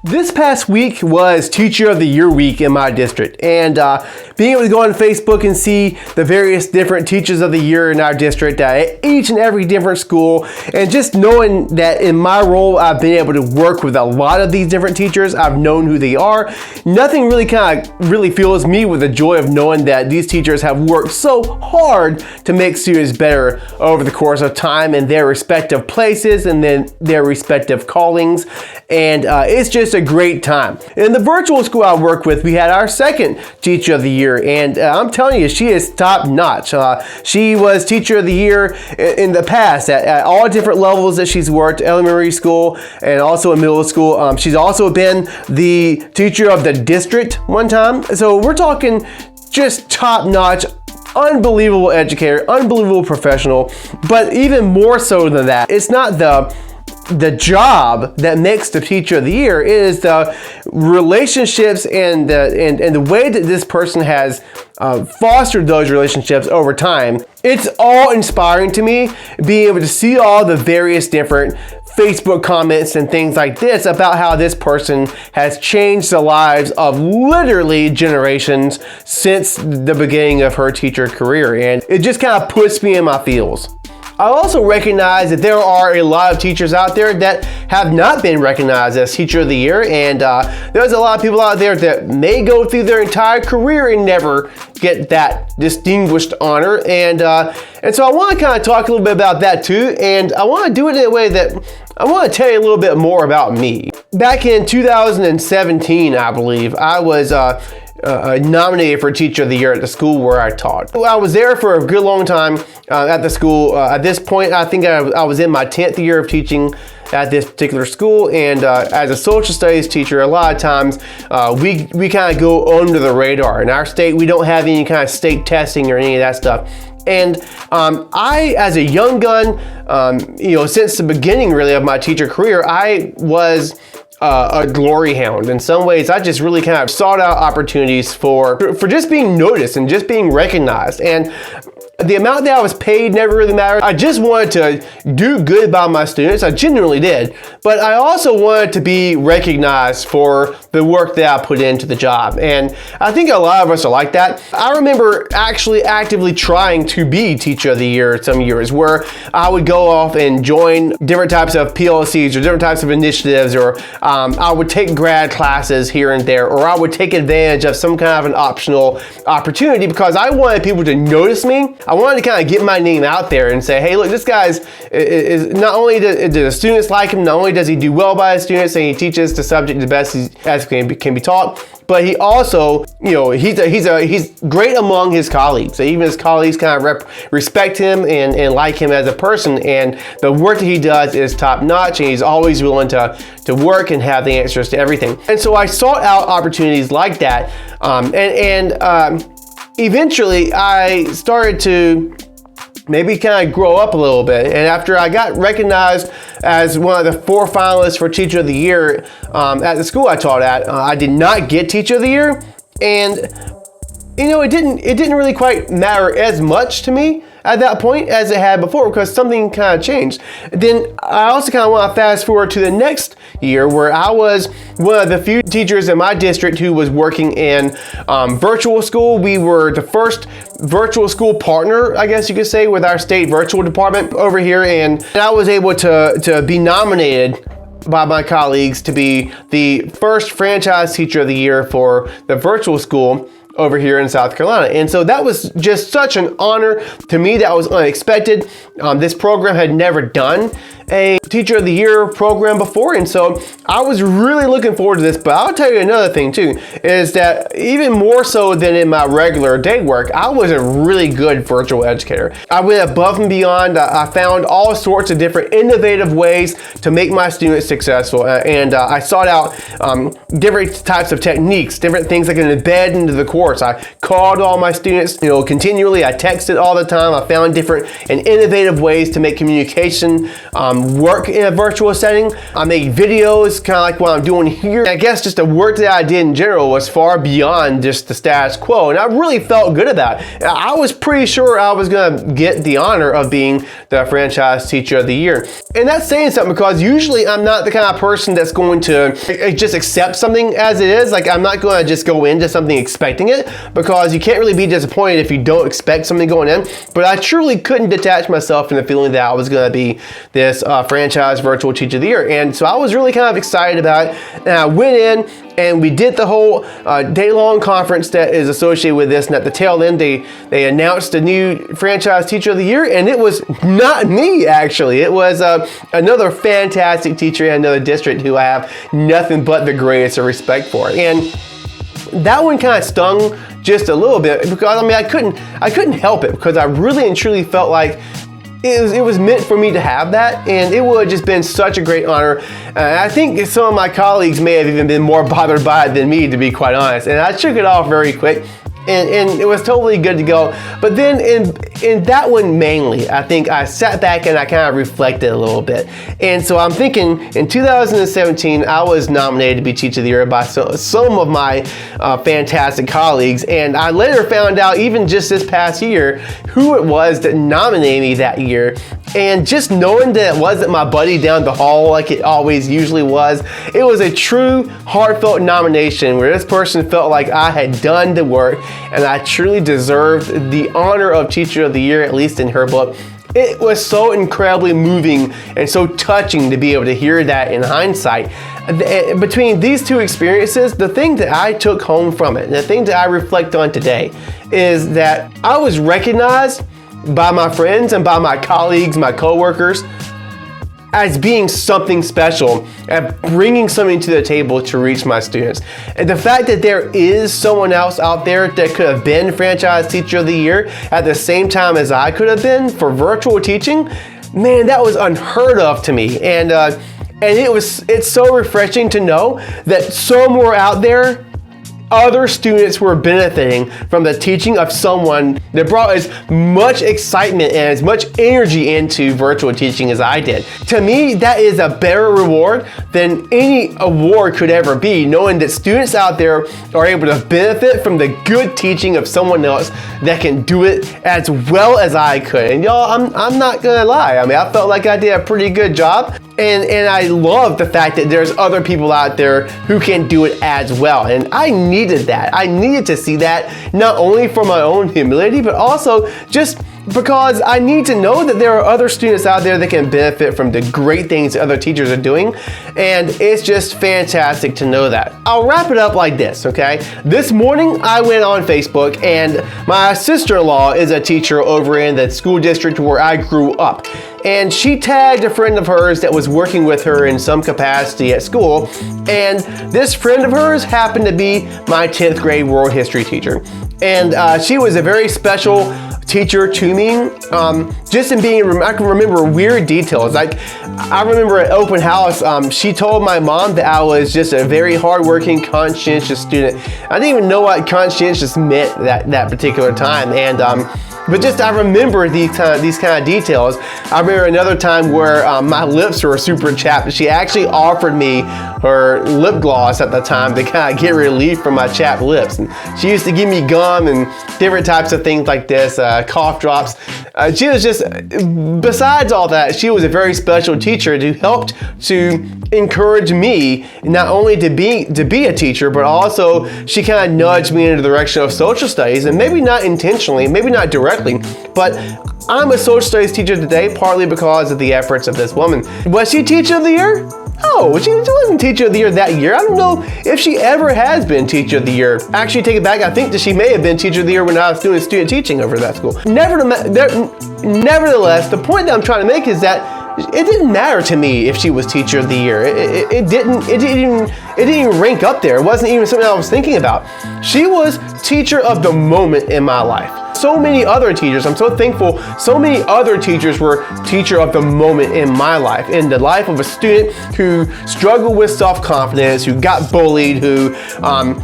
This past week was Teacher of the Year week in my district, and being able to go on Facebook and see the various different Teachers of the Year in our district at each and every different school, and just knowing that in my role I've been able to work with a lot of these different teachers. I've known who they are. Nothing really really fills me with the joy of knowing that these teachers have worked so hard to make students better over the course of time in their respective places and then their respective callings, and it's just a great time. In the virtual school I work with, we had our second Teacher of the Year, and I'm telling you, she is top notch. She was Teacher of the Year in the past at all different levels that she's worked, elementary school and also in middle school. She's also been the Teacher of the District one time. So we're talking just top notch, unbelievable educator, unbelievable professional. But even more so than that, it's not the job that makes the Teacher of the Year. It is the relationships and the way that this person has fostered those relationships over time. It's all inspiring to me, being able to see all the various different Facebook comments and things like this about how this person has changed the lives of literally generations since the beginning of her teacher career, and it just kind of puts me in my feels. I also recognize that there are a lot of teachers out there that have not been recognized as Teacher of the Year, and there's a lot of people out there that may go through their entire career and never get that distinguished honor, and so I want to kind of talk a little bit about that too, and I want to do it in a way that I want to tell you a little bit more about me. Back in 2017, I believe, I was nominated for Teacher of the Year at the school where I taught. I was there for a good long time at the school. At this point, I think I was in my 10th year of teaching at this particular school, and as a social studies teacher, a lot of times we kind of go under the radar. In our state, we don't have any kind of state testing or any of that stuff. And I, as a young gun, since the beginning really of my teacher career, I was a glory hound. In some ways, I just really kind of sought out opportunities for just being noticed and just being recognized. And the amount that I was paid never really mattered. I just wanted to do good by my students. I genuinely did. But I also wanted to be recognized for the work that I put into the job. And I think a lot of us are like that. I remember actually actively trying to be Teacher of the Year some years, where I would go off and join different types of PLCs or different types of initiatives, or I would take grad classes here and there, or I would take advantage of some kind of an optional opportunity because I wanted people to notice me. I wanted to kind of get my name out there and say, hey, look, this guy's is not only do the students like him, not only does he do well by his students and he teaches the subject the best as can be taught, but he also, he's great among his colleagues. So even his colleagues kind of respect him and like him as a person, and the work that he does is top notch, and he's always willing to work and have the answers to everything. And so I sought out opportunities like that, eventually I started to maybe kind of grow up a little bit. And after I got recognized as one of the 4 finalists for Teacher of the Year at the school I taught at, I did not get Teacher of the Year. And it didn't really quite matter as much to me at that point as it had before, because something kind of changed. Then I also kind of want to fast forward to the next year, where I was one of the few teachers in my district who was working in virtual school. We were the first virtual school partner, I guess you could say, with our state virtual department over here, and I was able to be nominated by my colleagues to be the first franchise Teacher of the Year for the virtual school over here in South Carolina. And so that was just such an honor to me. That was unexpected. This program had never done a Teacher of the Year program before, and so I was really looking forward to this. But I'll tell you another thing too, is that even more so than in my regular day work, I was a really good virtual educator. I went above and beyond. I found all sorts of different innovative ways to make my students successful, and I sought out different types of techniques, different things I can embed into the course. I called all my students, continually. I texted all the time. I found different and innovative ways to make communication work in a virtual setting. I made videos kind of like what I'm doing here. I guess just the work that I did in general was far beyond just the status quo, and I really felt good about it. I was pretty sure I was gonna get the honor of being the Franchise Teacher of the Year. And that's saying something, because usually I'm not the kind of person that's going to just accept something as it is. Like, I'm not going to just go into something expecting it, because you can't really be disappointed if you don't expect something going in. But I truly couldn't detach myself from the feeling that I was going to be this Franchise Virtual Teacher of the Year. And so I was really kind of excited about it. And I went in and we did the whole day-long conference that is associated with this. And at the tail end, they announced a new Franchise Teacher of the Year, and it was not me, actually. It was another fantastic teacher in another district who I have nothing but the greatest of respect for. And that one kind of stung just a little bit, because I mean, I couldn't help it, because I really and truly felt like it was meant for me to have that, and it would have just been such a great honor. I think some of my colleagues may have even been more bothered by it than me, to be quite honest, and I shook it off very quick. And it was totally good to go. But then in that one mainly, I think I sat back and I kind of reflected a little bit. And so I'm thinking, in 2017, I was nominated to be Teacher of the Year by some of my fantastic colleagues. And I later found out, even just this past year, who it was that nominated me that year. And just knowing that it wasn't my buddy down the hall like it always usually was, it was a true heartfelt nomination where this person felt like I had done the work and I truly deserved the honor of Teacher of the Year, at least in her book. It was so incredibly moving and so touching to be able to hear that in hindsight. Between these two experiences, the thing that I took home from it, and the thing that I reflect on today, is that I was recognized by my friends and by my colleagues, my coworkers, as being something special, at bringing something to the table to reach my students. And the fact that there is someone else out there that could have been Franchise Teacher of the Year at the same time as I could have been for virtual teaching, man, that was unheard of to me. And it's so refreshing to know that somewhere out there, other students were benefiting from the teaching of someone that brought as much excitement and as much energy into virtual teaching as I did. To me, that is a better reward than any award could ever be, knowing that students out there are able to benefit from the good teaching of someone else that can do it as well as I could. And y'all, I'm not gonna lie. I mean, I felt like I did a pretty good job. And I love the fact that there's other people out there who can do it as well. And I needed that. I needed to see that, not only for my own humility, but also just because I need to know that there are other students out there that can benefit from the great things that other teachers are doing. And it's just fantastic to know that. I'll wrap it up like this, okay? This morning I went on Facebook, and my sister-in-law is a teacher over in the school district where I grew up. And she tagged a friend of hers that was working with her in some capacity at school. And this friend of hers happened to be my 10th grade world history teacher. And she was a very special teacher to me, just in being, I can remember weird details. Like, I remember at open house, she told my mom that I was just a very hardworking, conscientious student. I didn't even know what conscientious meant that particular time. And but just I remember these kind of details. I remember another time where my lips were super chapped. She actually offered me her lip gloss at the time to kind of get relief from my chapped lips. And she used to give me gum and different types of things like this, cough drops. She was just, besides all that, she was a very special teacher who helped to encourage me not only to be a teacher, but also she kind of nudged me in the direction of social studies, and maybe not intentionally, maybe not directly, but I'm a social studies teacher today partly because of the efforts of this woman. Was she Teacher of the Year? Oh, she wasn't Teacher of the Year that year. I don't know if she ever has been Teacher of the Year. Actually, take it back. I think that she may have been Teacher of the Year when I was doing student teaching over at that school. Nevertheless, the point that I'm trying to make is that it didn't matter to me if she was Teacher of the Year. It didn't even rank up there. It wasn't even something I was thinking about. She was Teacher of the Moment in my life. So many other teachers, I'm so thankful, so many other teachers were Teacher of the Moment in my life, in the life of a student who struggled with self-confidence, who got bullied, who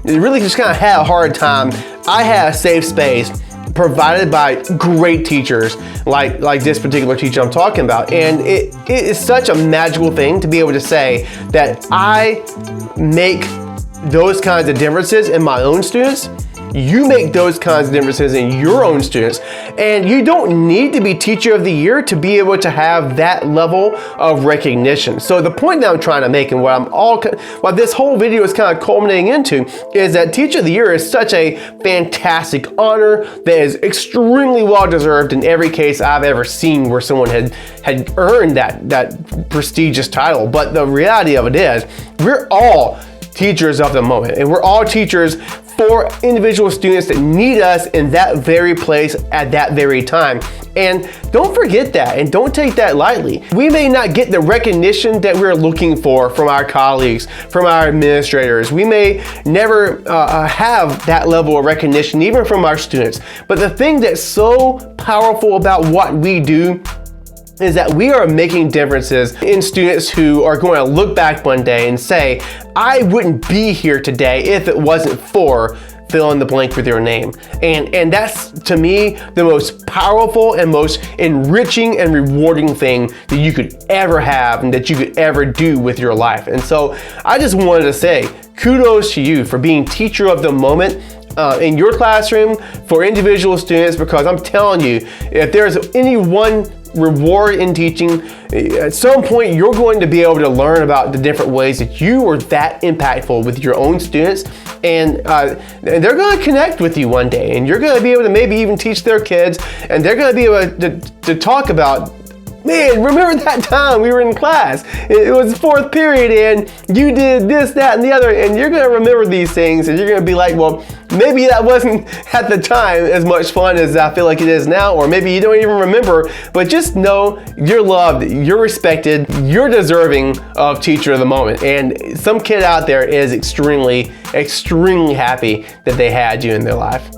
really just kind of had a hard time. I had a safe space provided by great teachers like this particular teacher I'm talking about. And it is such a magical thing to be able to say that I make those kinds of differences in my own students. You make those kinds of differences in your own students, and you don't need to be Teacher of the Year to be able to have that level of recognition. So the point that I'm trying to make, and what this whole video is kind of culminating into, is that Teacher of the Year is such a fantastic honor that is extremely well deserved in every case I've ever seen where someone had earned that prestigious title. But the reality of it is, we're all teachers of the moment, and we're all teachers for individual students that need us in that very place at that very time. And don't forget that, and don't take that lightly. We may not get the recognition that we're looking for from our colleagues, from our administrators. We may never have that level of recognition, even from our students. But the thing that's so powerful about what we do is that we are making differences in students who are going to look back one day and say, I wouldn't be here today if it wasn't for fill in the blank with your name. And that's, to me, the most powerful and most enriching and rewarding thing that you could ever have and that you could ever do with your life. And so I just wanted to say kudos to you for being Teacher of the Moment in your classroom for individual students, because I'm telling you, if there's any one reward in teaching, at some point you're going to be able to learn about the different ways that you were that impactful with your own students, and they're going to connect with you one day, and you're going to be able to maybe even teach their kids, and they're going to be able to talk about, man, remember that time we were in class? It was fourth period and you did this, that, and the other, and you're gonna remember these things, and you're gonna be like, well, maybe that wasn't at the time as much fun as I feel like it is now, or maybe you don't even remember, but just know you're loved, you're respected, you're deserving of Teacher of the Moment. And some kid out there is extremely, extremely happy that they had you in their life.